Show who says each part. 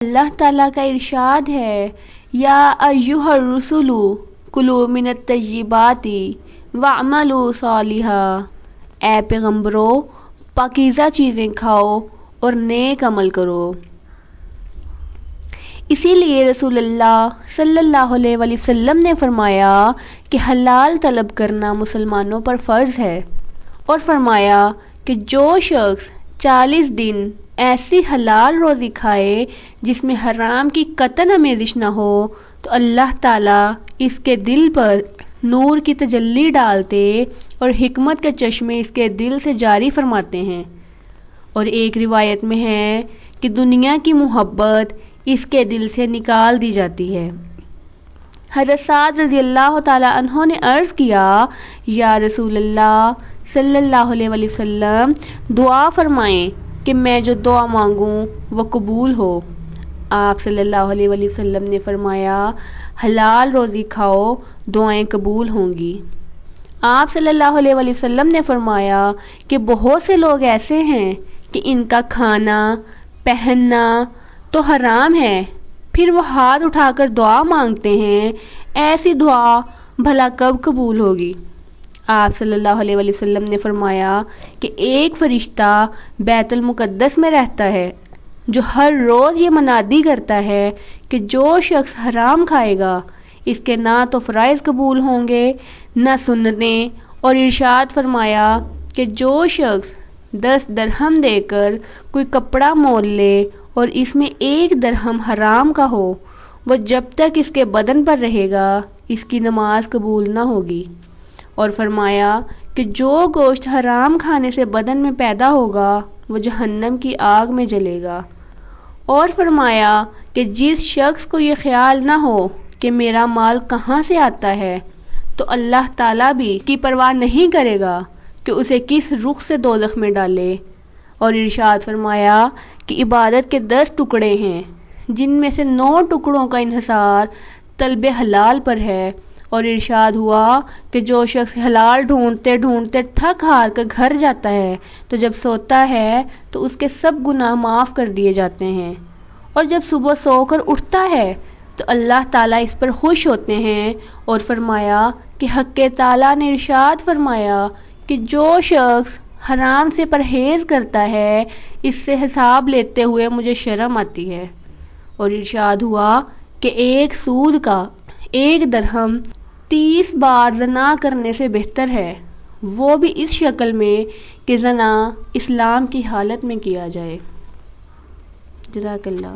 Speaker 1: اللہ تعالیٰ کا ارشاد ہے، یا ایھا الرسل کلوا من الطیبات واعملوا صالحا، اے پیغمبرو پاکیزہ چیزیں کھاؤ اور نیک عمل کرو۔ اسی لیے رسول اللہ صلی اللہ علیہ وآلہ وسلم نے فرمایا کہ حلال طلب کرنا مسلمانوں پر فرض ہے، اور فرمایا کہ جو شخص 40 دن ایسی حلال روزی کھائے جس میں حرام کی قطعاً آمیزش نہ ہو تو اللہ تعالیٰ اس کے دل پر نور کی تجلی ڈالتے اور حکمت کے چشمے اس کے دل سے جاری فرماتے ہیں۔ اور ایک روایت میں ہے کہ دنیا کی محبت اس کے دل سے نکال دی جاتی ہے۔ حضرت سعد رضی اللہ تعالیٰ عنہ نے عرض کیا، یا رسول اللہ صلی اللہ علیہ وآلہ وسلم، دعا فرمائیں کہ میں جو دعا مانگوں وہ قبول ہو۔ آپ صلی اللہ علیہ وآلہ وسلم نے فرمایا، حلال روزی کھاؤ، دعائیں قبول ہوں گی۔ آپ صلی اللہ علیہ وآلہ وسلم نے فرمایا کہ بہت سے لوگ ایسے ہیں کہ ان کا کھانا پہننا تو حرام ہے، پھر وہ ہاتھ اٹھا کر دعا مانگتے ہیں، ایسی دعا بھلا کب قبول ہوگی؟ آپ صلی اللہ علیہ وآلہ وسلم نے فرمایا کہ ایک فرشتہ بیت المقدس میں رہتا ہے جو ہر روز یہ منادی کرتا ہے کہ جو شخص حرام کھائے گا اس کے نہ تو فرائض قبول ہوں گے نہ سنتیں، اور ارشاد فرمایا کہ جو شخص 10 درہم دے کر کوئی کپڑا مول لے اور اس میں 1 درہم حرام کا ہو، وہ جب تک اس کے بدن پر رہے گا اس کی نماز قبول نہ ہوگی۔ اور فرمایا کہ جو گوشت حرام کھانے سے بدن میں پیدا ہوگا وہ جہنم کی آگ میں جلے گا۔ اور فرمایا کہ جس شخص کو یہ خیال نہ ہو کہ میرا مال کہاں سے آتا ہے تو اللہ تعالیٰ بھی کی پرواہ نہیں کرے گا کہ اسے کس رخ سے دوزخ میں ڈالے۔ اور ارشاد فرمایا کہ عبادت کے 10 ٹکڑے ہیں جن میں سے 9 ٹکڑوں کا انحصار طلب حلال پر ہے، اور ارشاد ہوا کہ جو شخص حلال ڈھونڈتے ڈھونڈتے تھک ہار کر گھر جاتا ہے تو جب سوتا ہے تو اس کے سب گناہ معاف کر دیے جاتے ہیں، اور جب صبح سو کر اٹھتا ہے تو اللہ تعالیٰ اس پر خوش ہوتے ہیں۔ اور فرمایا کہ حق تعالیٰ نے ارشاد فرمایا کہ جو شخص حرام سے پرہیز کرتا ہے اس سے حساب لیتے ہوئے مجھے شرم آتی ہے۔ اور ارشاد ہوا کہ ایک سود کا 1 درہم 30 بار زنا کرنے سے بہتر ہے، وہ بھی اس شکل میں کہ زنا اسلام کی حالت میں کیا جائے۔ جزاک اللہ۔